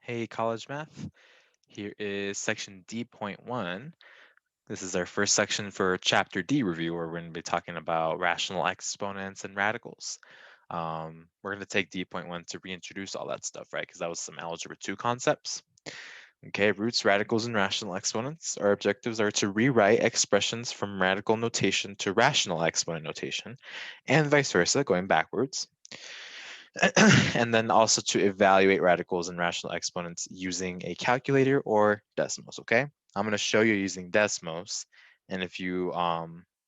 Hey, college math. Here is section D.1. This is our first section for chapter D review, where we're going to be talking about rational exponents and radicals. We're going to take D.1 to reintroduce all that stuff, right? Because that was some algebra 2 concepts. Okay, roots, radicals, and rational exponents. Our objectives are to rewrite expressions from radical notation to rational exponent notation, and vice versa, going backwards. And then also to evaluate radicals and rational exponents using a calculator or Desmos, okay? I'm going to show you using Desmos, and if you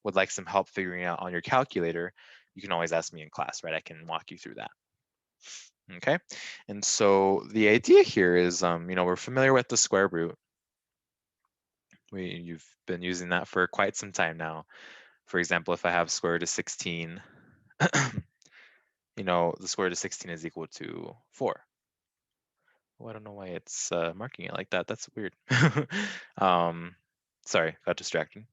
would like some help figuring out on your calculator, you can always ask me in class, right? I can walk you through that. Okay, and so the idea here is, we're familiar with the square root. You've been using that for quite some time now. For example, if I have square root of 16, the square root of 16 is equal to 4. Oh, I don't know why it's marking it like that. That's weird. Sorry, got distracted.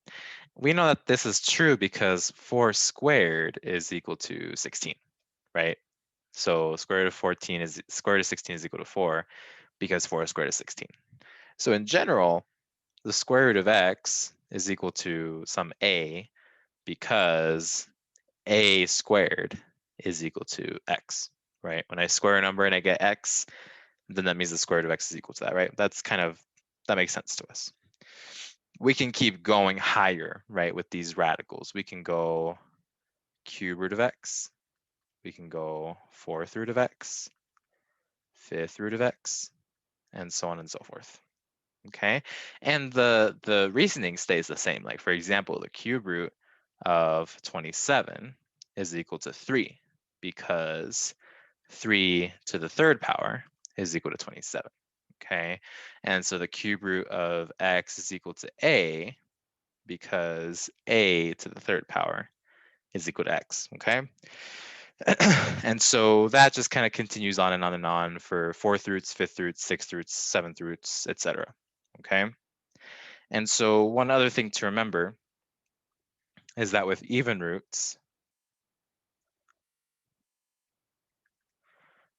We know that this is true because 4 squared is equal to 16, right? So square root of 16 is equal to 4 because 4 squared is 16. So in general, the square root of x is equal to some a because a squared is equal to x, right? When I square a number and I get x, then that means the square root of x is equal to that, right? That makes sense to us. We can keep going higher, right, with these radicals. We can go cube root of x. We can go fourth root of x, fifth root of x, and so on and so forth. Okay, and the reasoning stays the same. Like, for example, the cube root of 27 is equal to 3 because 3 to the third power is equal to 27. Okay, and so the cube root of x is equal to a because a to the third power is equal to x. Okay, and so that just kind of continues on and on and on for fourth roots, fifth roots, sixth roots, seventh roots, etc. Okay, and so one other thing to remember is that with even roots,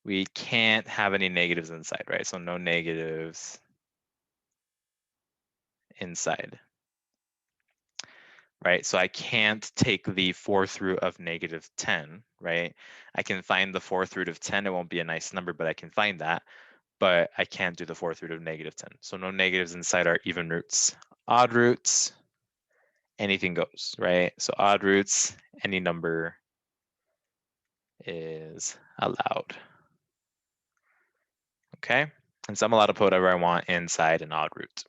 we can't have any negatives inside, right? So no negatives inside, right? So I can't take the fourth root of negative 10, right? I can find the fourth root of 10. It won't be a nice number, but I can find that. But I can't do the fourth root of negative 10. So no negatives inside our even roots. Odd roots, anything goes, right? So odd roots, any number is allowed. Okay, and so I'm allowed to put whatever I want inside an odd root.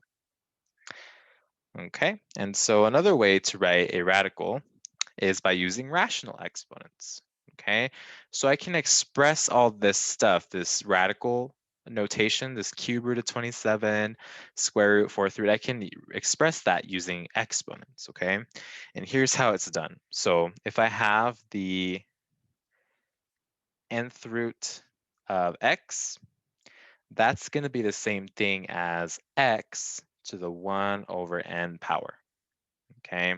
Okay, and so another way to write a radical is by using rational exponents. Okay, so I can express all this stuff, this radical notation, this cube root of 27, square root, fourth root, I can express that using exponents, okay? And here's how it's done. So if I have the nth root of x, that's going to be the same thing as x to the 1 over n power. Okay,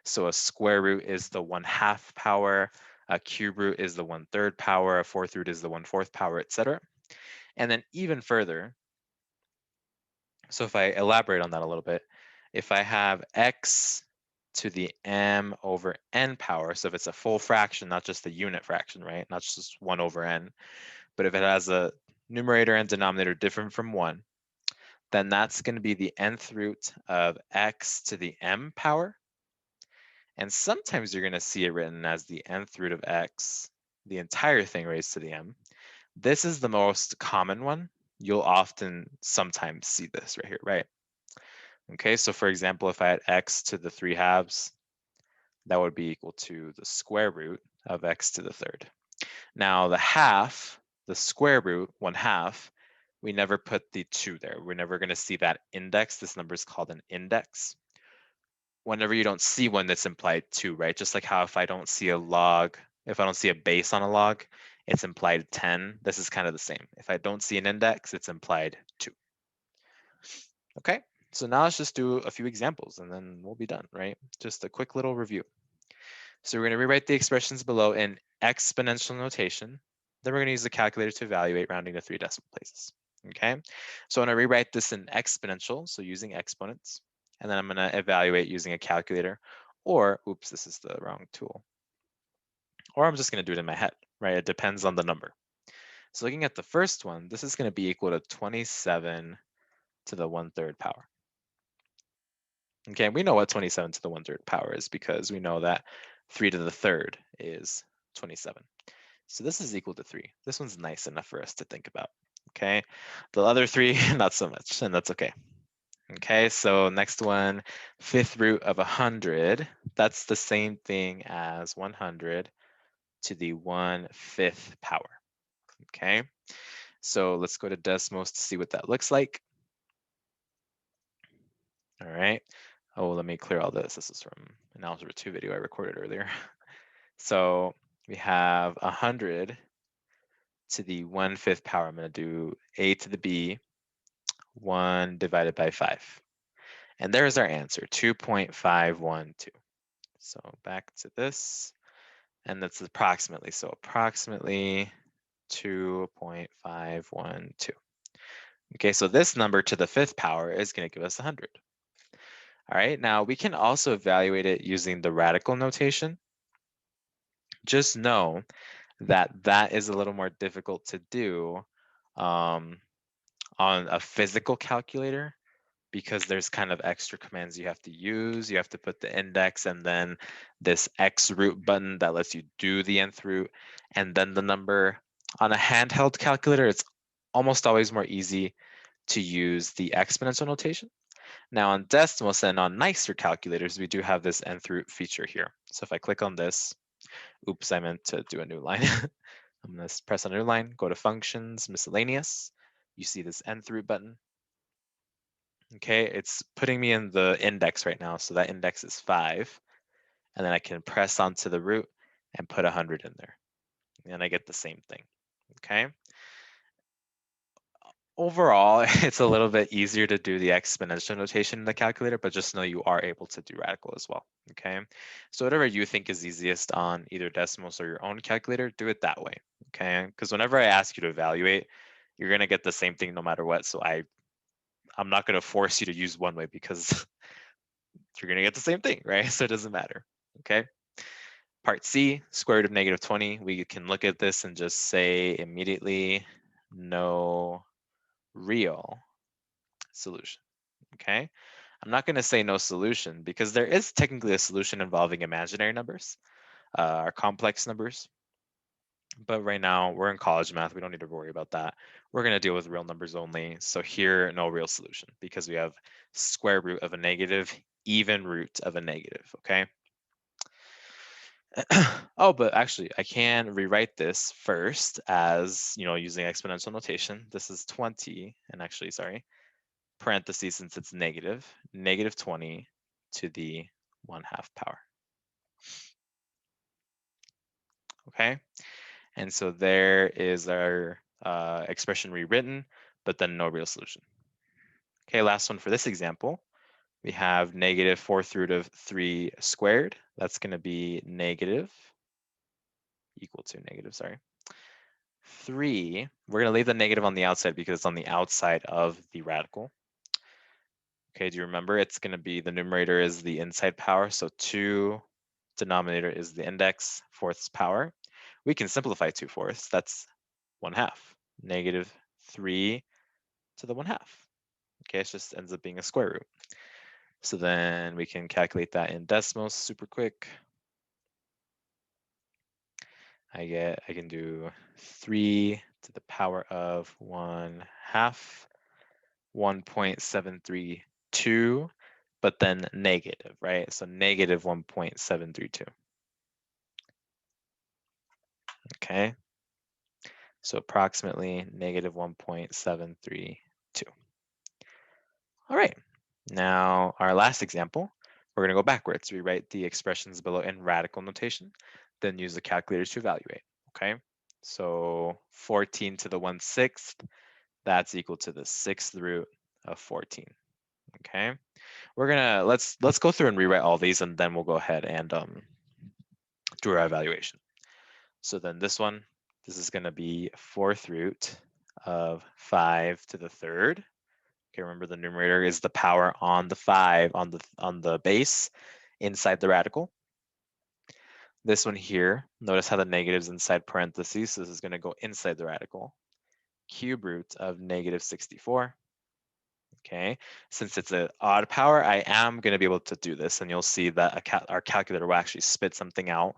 so a square root is the 1/2 power, a cube root is the 1/3 power, a fourth root is the 1/4 power, etc. And then even further, so if I elaborate on that a little bit, if I have x to the m over n power, so if it's a full fraction, not just a unit fraction, right? Not just 1 over n, but if it has a numerator and denominator different from 1, then that's going to be the nth root of x to the m power. And sometimes you're going to see it written as the nth root of x, the entire thing raised to the m. This is the most common one. You'll often sometimes see this right here, right? Okay, so for example, if I had x to the 3/2, that would be equal to the square root of x to the third. Now the half, the square root, 1/2, we never put the 2 there. We're never going to see that index. This number is called an index. Whenever you don't see one, that's implied 2, right? Just like how if I don't see a log, if I don't see a base on a log, it's implied 10. This is kind of the same. If I don't see an index, it's implied 2. Okay, so now let's just do a few examples and then we'll be done, right? Just a quick little review. So we're going to rewrite the expressions below in exponential notation. Then we're going to use the calculator to evaluate, rounding to 3 decimal places. okay? So I'm gonna rewrite this in exponential, so using exponents, and then I'm gonna evaluate using a calculator, or, oops, this is the wrong tool. Or I'm just gonna do it in my head, right? It depends on the number. So looking at the first one, this is gonna be equal to 27 to the 1/3 power. Okay, we know what 27 to the 1/3 power is because we know that 3 to the third is 27. So this is equal to 3. This one's nice enough for us to think about, okay? The other 3, not so much, and that's okay. Okay, so next one, 5th root of 100. That's the same thing as 100 to the 1/5 power, okay? So let's go to Desmos to see what that looks like. All right. Oh, let me clear all this. This is from an Algebra 2 video I recorded earlier. So we have 100 to the 1/5 power. I'm going to do a to the b, 1 divided by 5. And there's our answer, 2.512. So back to this, and that's approximately. So approximately 2.512. Okay, so this number to the 5th power is going to give us 100. All right, now we can also evaluate it using the radical notation. Just know that that is a little more difficult to do on a physical calculator because there's kind of extra commands you have to use. You have to put the index and then this X root button that lets you do the nth root and then the number. On a handheld calculator, it's almost always more easy to use the exponential notation. Now on Desmos and on nicer calculators, we do have this nth root feature here. So if I click on this, oops, I meant to do a new line. I'm gonna press on a new line, go to functions, miscellaneous. You see this nth root button. Okay, it's putting me in the index right now. So that index is 5. And then I can press onto the root and put 100 in there. And I get the same thing, okay? Overall, it's a little bit easier to do the exponential notation in the calculator, but just know you are able to do radical as well, okay? So whatever you think is easiest on either Desmos or your own calculator, do it that way, okay? Because whenever I ask you to evaluate, you're gonna get the same thing no matter what. So I'm not gonna force you to use one way because you're gonna get the same thing, right? So it doesn't matter, okay? Part C, square root of -20. We can look at this and just say immediately, no real solution, okay? I'm not gonna say no solution because there is technically a solution involving imaginary numbers, or complex numbers. But right now we're in college math. We don't need to worry about that. We're gonna deal with real numbers only. So here, no real solution because we have square root of a negative, even root of a negative, okay? Oh, but actually I can rewrite this first as, using exponential notation. This is 20, and actually, sorry, parentheses since it's negative, -20 to the 1/2 power. Okay, and so there is our expression rewritten, but then no real solution. Okay, last one for this example. We have -4th root of 3 squared. That's going to be equal to negative, sorry. 3, we're going to leave the negative on the outside because it's on the outside of the radical. Okay, do you remember? It's going to be the numerator is the inside power, so 2, denominator is the index, 4th's power. We can simplify 2/4. That's 1/2. -3 to the 1/2. Okay, it just ends up being a square root. So then we can calculate that in Desmos super quick. I can do 3 to the power of 1/2, 1.732, but then negative, right? So -1.732. Okay. So approximately -1.732. All right. Now our last example, we're going to go backwards. We write the expressions below in radical notation, then use the calculator to evaluate. Okay. So 14 to the 1/6, that's equal to the 6th root of 14. Okay. We're gonna let's go through and rewrite all these, and then we'll go ahead and do our evaluation. So then this one, this is going to be 4th root of 5 to the third. Okay, remember the numerator is the power on the 5 on the base inside the radical. This one here, notice how the negative's inside parentheses, so this is going to go inside the radical. Cube root of negative 64. Okay, since it's an odd power, I am going to be able to do this, and you'll see that our calculator will actually spit something out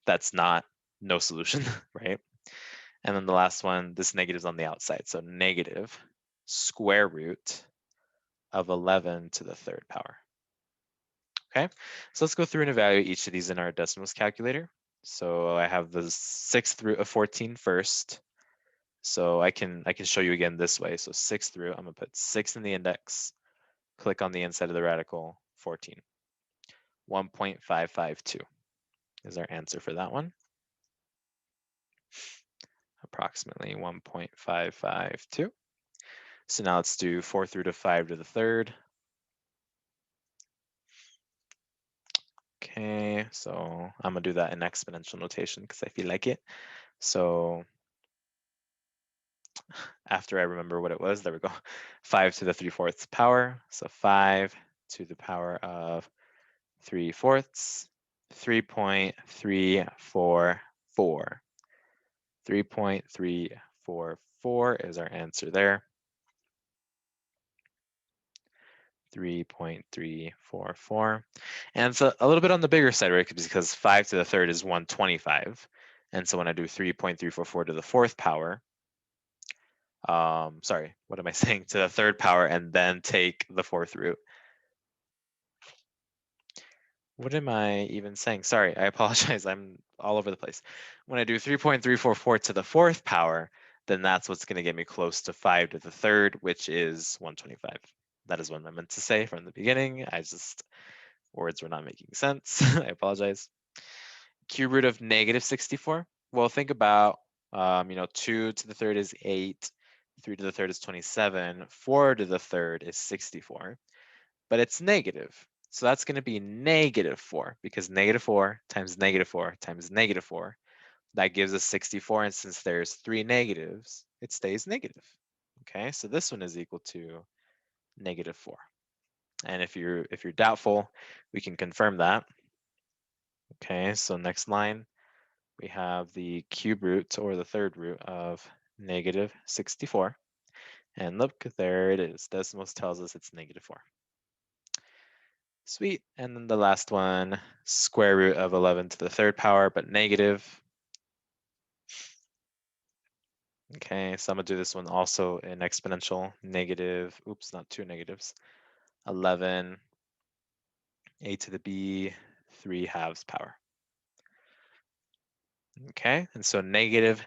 that's not no solution, right? And then the last one, this negative's on the outside, so negative square root of 11 to the third power. Okay, so let's go through and evaluate each of these in our decimals calculator. So I have the 6th root of 14 first. So I can show you again this way. So 6th root, I'm gonna put 6 in the index, click on the inside of the radical, 14. 1.552 is our answer for that one. Approximately 1.552. So now let's do 4th root of 5 to the third. Okay, so I'm gonna do that in exponential notation because I feel like it. So after I remember what it was, there we go. 5 to the 3/4 power. So 5 to the power of 3/4, 3.344. 3.344 is our answer there. 3.344. And it's a little bit on the bigger side, right? Because 5 to the third is 125. And so when I do 3.344 to the fourth power, sorry, what am I saying? To the third power and then take the fourth root. What am I even saying? Sorry, I apologize. I'm all over the place. When I do 3.344 to the fourth power, then that's what's going to get me close to 5 to the third, which is 125. That is what I meant to say from the beginning. Words were not making sense. I apologize. Cube root of negative 64. Well, think about, 2 to the third is 8. 3 to the third is 27. 4 to the third is 64. But it's negative. So that's going to be negative 4 because negative 4 times negative 4 times negative 4, that gives us 64. And since there's 3 negatives, it stays negative. Okay, so this one is equal to negative 4. And if you're doubtful, we can confirm that. Okay, so next line, we have the cube root or the third root of negative 64. And look, there it is. Decimals tells us it's negative 4. Sweet. And then the last one, square root of 11 to the third power, but negative. Okay, so I'm gonna do this one also in exponential. Negative, oops, not two negatives. 11, a to the b, 3/2 power. Okay, and so negative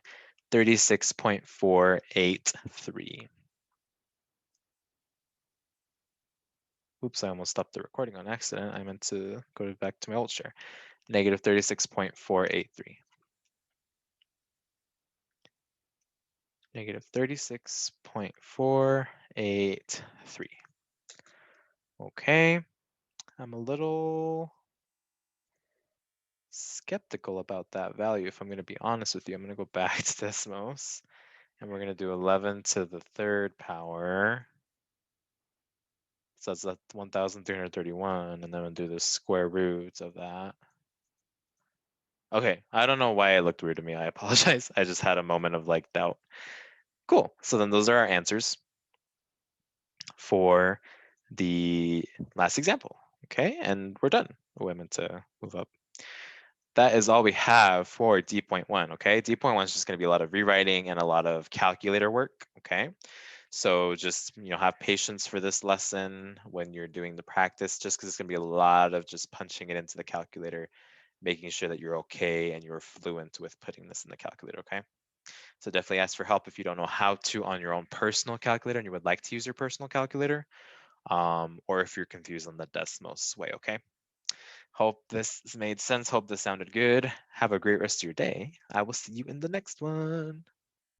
36.483. Oops, I almost stopped the recording on accident. I meant to go back to my old share. Negative 36.483. Negative 36.483. Okay, I'm a little skeptical about that value. If I'm going to be honest with you, I'm going to go back to Desmos and we're going to do 11 to the third power. So that's 1,331, and then we'll do the square root of that. Okay, I don't know why it looked weird to me. I apologize. I just had a moment of like doubt. Cool. So then those are our answers for the last example. Okay, and we're done. Oh, I meant to move up. That is all we have for D.1, okay? D.1 is just gonna be a lot of rewriting and a lot of calculator work, okay? So just, have patience for this lesson when you're doing the practice, just because it's gonna be a lot of just punching it into the calculator, making sure that you're okay and you're fluent with putting this in the calculator, okay? So definitely ask for help if you don't know how to on your own personal calculator and you would like to use your personal calculator, or if you're confused on the Desmos way, okay? Hope this made sense. Hope this sounded good. Have a great rest of your day. I will see you in the next one.